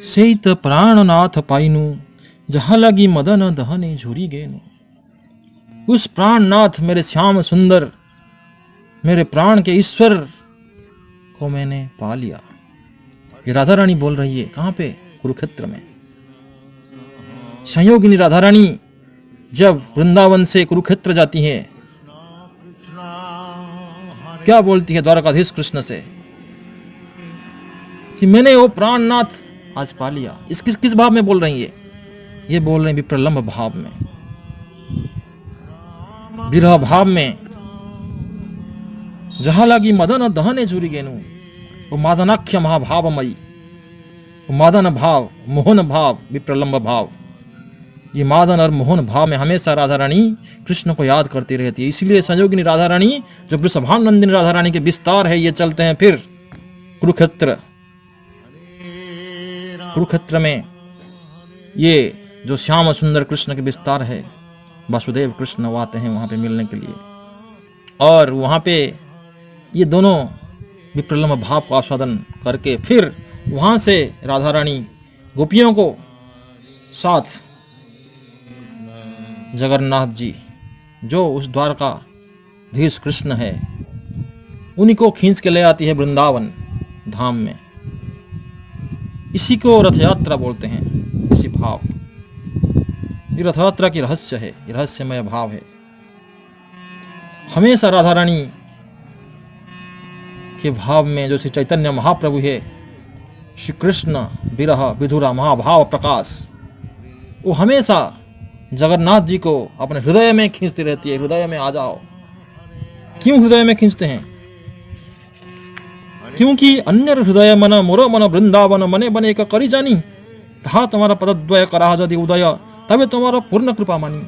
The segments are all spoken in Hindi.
सेत प्राणनाथ पाइनु जहाँ लगी मदन दहने झुरी गेनु। उस प्राणनाथ मेरे श्याम सुंदर मेरे प्राण के ईश्वर को मैंने पा लिया। ये राधा रानी बोल रही है। कहां पे? कुरुक्षेत्र में। संयोगिनी राधा रानी जब वृंदावन से कुरुक्षेत्र जाती है, क्या बोलती है द्वारकाधीश कृष्ण से कि मैंने वो प्राणनाथ आज पा लिया। इस किस भाव में बोल रही है? ये बोल रहे हैं विप्रलंब भाव में, विरह भाव में। जहां लगी मदन दहने झुरी गेनु, वो मादनाख्य महाभावमयी, वो मादन भाव, मोहन भाव, विप्रलंब भाव। ये मादन और मोहन भाव में हमेशा राधा रानी कृष्ण को याद करती रहती है। इसलिए संयोगिनी राधा रानी जो वृषभानंदिनी राधा रानी के विस्तार है, ये चलते हैं फिर कुरुक्षेत्र। कुरुक्षेत्र में ये जो श्याम सुंदर कृष्ण के विस्तार है, वासुदेव कृष्ण वो आते हैं वहां पे मिलने के लिए, और वहां पे ये दोनों विप्रलंब भाव को आस्वादन करके फिर वहां से राधा रानी गोपियों को साथ जगन्नाथ जी जो उस द्वारकाधीश कृष्ण है उन्हीं को खींच के ले आती है वृंदावन धाम में। इसी को रथ यात्रा बोलते हैं। इसी भाव, ये रथ यात्रा की रहस्य है, ये रहस्यमय भाव है। हमेशा राधा रानी के भाव में जो श्री चैतन्य महाप्रभु है, श्री कृष्ण विरह विधुरा महाभाव प्रकाश, वो हमेशा जगन्नाथ जी को अपने हृदय में खींचती रहती है। हृदय में आ जाओ। क्यों हृदय में खींचते हैं? क्योंकि अन्य हृदय मन मोरो मन वृंदावन मने बने का करी जानी, तहा तुम्हारा पदद्वय करा यदि उदय तबे तुम्हारा पूर्ण कृपा मानी।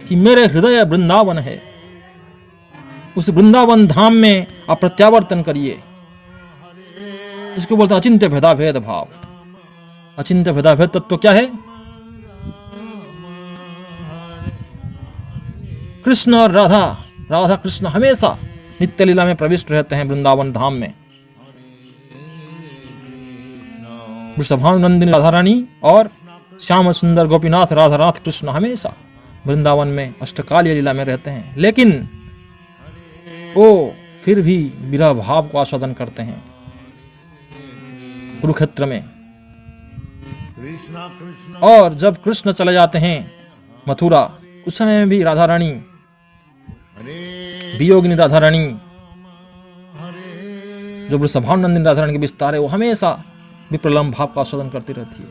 कि मेरे हृदय वृंदावन है, उस वृंदावन धाम में आप प्रत्यावर्तन करिए। इसको बोलते हैं अचिंत्य भेदाभेद भाव। अचिंत्य भेदाभेद तत्व क्या है? कृष्ण और राधा, राधा कृष्ण हमेशा नित्य लीला में प्रविष्ट रहते हैं वृंदावन धाम में। वृषभानंदिनी राधा रानी और श्याम सुंदर गोपीनाथ राधानाथ कृष्ण हमेशा वृंदावन में अष्टकालीय लीला में रहते हैं, लेकिन वो फिर भी विरह भाव को आस्वादन करते हैं कुरुक्षेत्र में। और जब कृष्ण चले जाते हैं मथुरा, उस समय भी राधा रानी, वियोगिनी राधा रानी जो वृषभानंदिनी राधा रानी के विस्तार है, वो हमेशा विप्रलंब भाव का आस्वादन करती रहती है।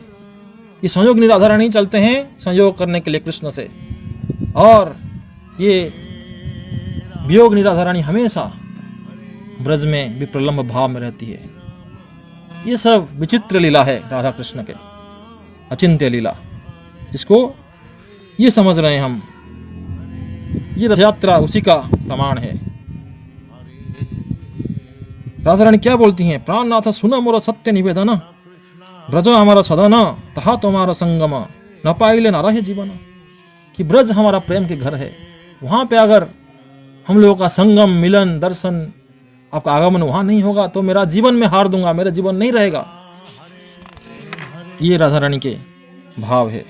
ये संयोगिनी राधा रानी चलते हैं संयोग करने के लिए कृष्ण से, और ये वियोगिनी राधा रानी हमेशा ब्रज में विप्रलंब भाव में रहती है। ये सब विचित्र लीला है राधा कृष्ण के, अचिंत्य लीला। इसको ये समझ रहे हैं हम। ये रथ यात्रा उसी का प्रमाण है। राधा रानी क्या बोलती हैं? प्राणनाथ सुन मोर सत्य निवेदन, ब्रज हमारा सदन तहा तुम्हारा संगम, न पाइले न रहे जीवन। कि ब्रज हमारा प्रेम के घर है, वहां पे अगर हम लोगों का संगम, मिलन, दर्शन, आपका आगमन वहां नहीं होगा तो मेरा जीवन में हार दूंगा, मेरा जीवन नहीं रहेगा। ये राधा रानी के भाव है।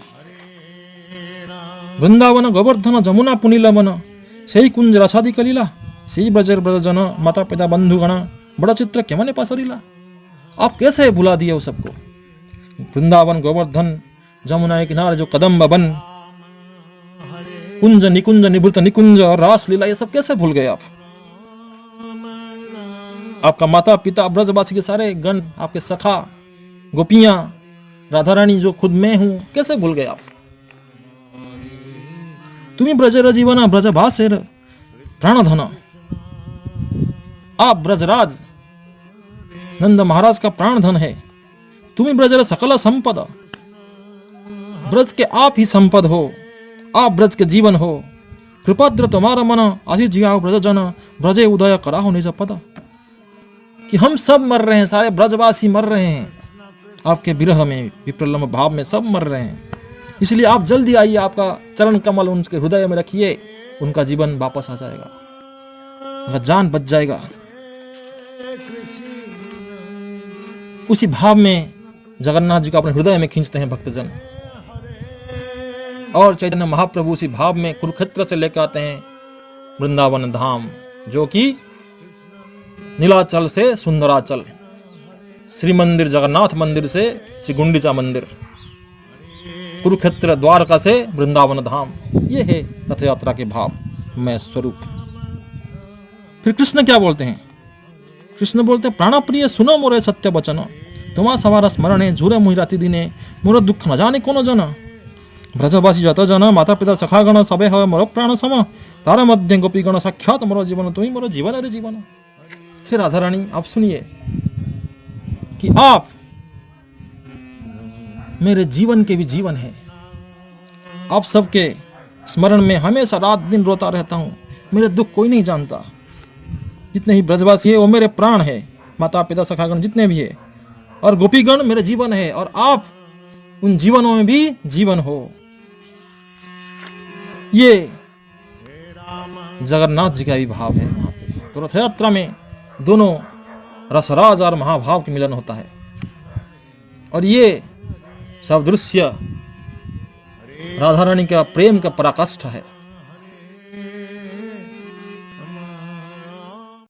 वृंदावन गोवर्धन जमुना पुनील मन, सही कुंज रसादी कलीला, सही ब्रजर ब्रजन माता पिता बंधुगण, बड़ा चित्र केमने पासरीला। आप कैसे भुला दिए वो सबको? वृंदावन गोवर्धन जमुना के किनारे जो कदम्ब वन, कुंज निकुंज निवृत्त निकुंज और रास लीला, ये सब कैसे भूल गए आप? आपका माता पिता ब्रजवासी के सारे गण, आपके सखा गोपियां, राधा रानी जो खुद मैं हूं, कैसे भूल गए आप? तुम्हें ब्रजर जीवन ब्रजभासेर प्राणधन, आप ब्रजराज नंद महाराज का प्राणधन है। तुम्हें ब्रजर सकल संपद, ब्रज के आप ही संपद हो, आप ब्रज के जीवन हो। कृपाद्र तुम्हारा मन आदि जियाओ ब्रज जन, ब्रजे उदय कराहो निज पद। कि हम सब मर रहे हैं, सारे ब्रजवासी मर रहे हैं आपके विरह में, विप्रलंब भाव में सब मर रहे हैं। इसलिए आप जल्दी आइए, आपका चरण कमल उनके हृदय में रखिए, उनका जीवन वापस आ जाएगा, उनका जान बच जाएगा। उसी भाव में जगन्नाथ जी को अपने हृदय में खींचते हैं भक्तजन। और चैतन्य महाप्रभु उसी भाव में कुरुक्षेत्र से लेकर आते हैं वृंदावन धाम, जो कि नीलाचल से सुंदराचल, श्री मंदिर जगन्नाथ मंदिर से श्री गुंडीचा मंदिर, कुरुक्षेत्र द्वारका से वृंदावन धाम। ये है रथ यात्रा के भाव में स्वरूप। फिर कृष्ण क्या बोलते हैं? कृष्ण बोलते हैं, प्राण प्रिय सुनो मोरे सत्य वचन, तुम्हा सवार स्मरणे झूरे मुहि राति दिने, मोर दुख न जाने कोनो जन, ब्रजवासी जत जन माता पिता सखागण सबे हवे मोर प्राण सम, तार मध्य गोपीगण साक्षात मोर जीवन, तुम मोर जीवन रे जीवन। फिर राधा रानी आप सुनिए कि आप मेरे जीवन के भी जीवन है। आप सबके स्मरण में हमेशा रात दिन रोता रहता हूं, मेरे दुख कोई नहीं जानता। जितने ही ब्रजवासी है वो मेरे प्राण है, माता पिता सखागण जितने भी है, और गोपीगण मेरे जीवन है, और आप उन जीवनों में भी जीवन हो। ये जगन्नाथ जी का भी भाव है वहां पे। तो रथ यात्रा में दोनों रसराज और महाभाव के मिलन होता है, और ये सब दृश्य राधा रानी का प्रेम का पराकाष्ठा है।